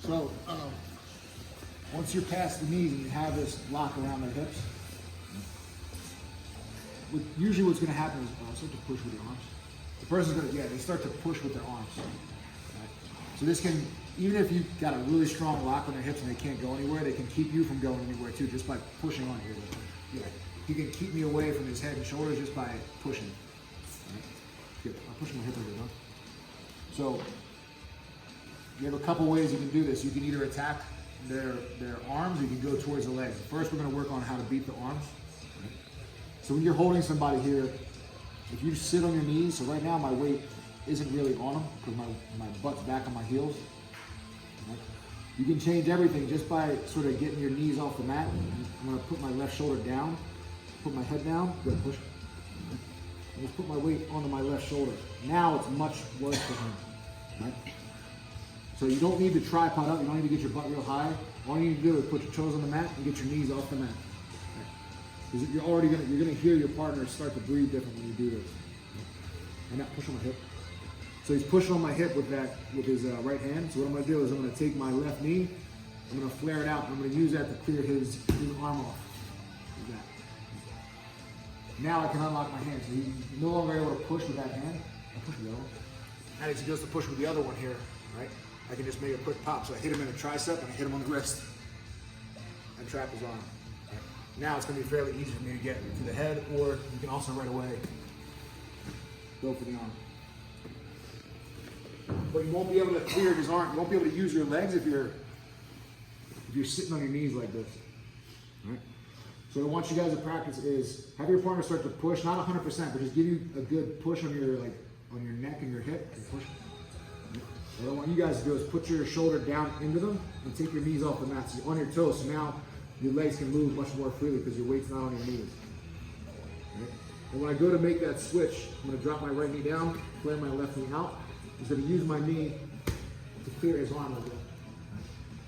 So once you're past the knees and you have this lock around their hips, usually what's going to happen is start to push with your arms. The person's going to, they start to push with their arms. Right? So this can, even if you've got a really strong lock on their hips and they can't go anywhere, they can keep you from going anywhere too, just by pushing on you. Yeah. He can keep me away from his head and shoulders just by pushing. Right? Good. I'm pushing my hip over there. So you have a couple ways you can do this. You can either attack their arms, or you can go towards the legs. First, we're going to work on how to beat the arms. Right? So when you're holding somebody here, if you sit on your knees, so right now my weight isn't really on them because my butt's back on my heels. Right? You can change everything just by sort of getting your knees off the mat. I'm going to put my left shoulder down, put my head down, good, push. And just put my weight onto my left shoulder. Now it's much worse for him. Right? So you don't need to tripod up, you don't need to get your butt real high. All you need to do is put your toes on the mat and get your knees off the mat. Because you're gonna hear your partner start to breathe different when you do this. And now push on my hip. So he's pushing on my hip with his right hand. So what I'm gonna do is I'm gonna take my left knee, I'm gonna flare it out, and I'm gonna use that to clear his arm off. Like that. Now I can unlock my hand. So he's no longer able to push with that hand. I push with the other one. And as he goes to push with the other one here, right? I can just make a quick pop. So I hit him in the tricep and I hit him on the wrist and trap his arm. Right? Now it's going to be fairly easy for me to get to the head, or you can also right away go for the arm. But you won't be able to clear his arm. You won't be able to use your legs if you're sitting on your knees like this. Right? So what I want you guys to practice is have your partner start to push, not 100%, but just give you a good push on your neck and your hip and push. What I want you guys to do is put your shoulder down into them and take your knees off the mat. So you're on your toes, so now your legs can move much more freely because your weight's not on your knees. Right? And when I go to make that switch, I'm going to drop my right knee down, flare my left knee out. I'm going to use my knee to clear his arm like that.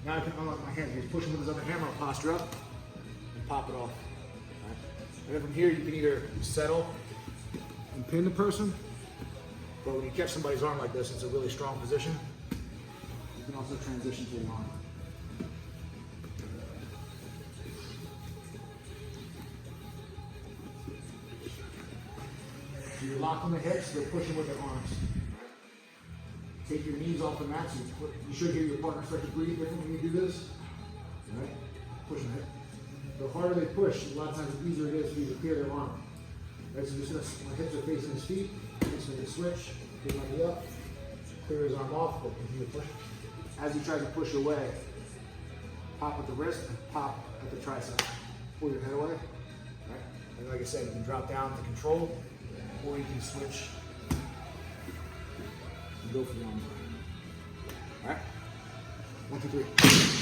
Now I can unlock my hand. He's pushing with his other hand. I'll posture up and pop it off. Right? And then from here, you can either settle and pin the person, but when you catch somebody's arm like this, it's a really strong position. You can also transition to the arm. So you're locked on the hips, they're pushing with their arms. Take your knees off the mat, so you should hear your partner start to breathe different when you do this. Right? Push them hip. The harder they push, a lot of times the easier it is for you to clear their arm. Right, so just my hips are facing his feet, just make a switch, get my knee up, clear his arm off, but continue to push. As he tries to push away, pop at the wrist and pop at the tricep. Pull your head away. Right? And like I said, you can drop down to control, or you can switch and go for the arm. Alright? 1, 2, 3.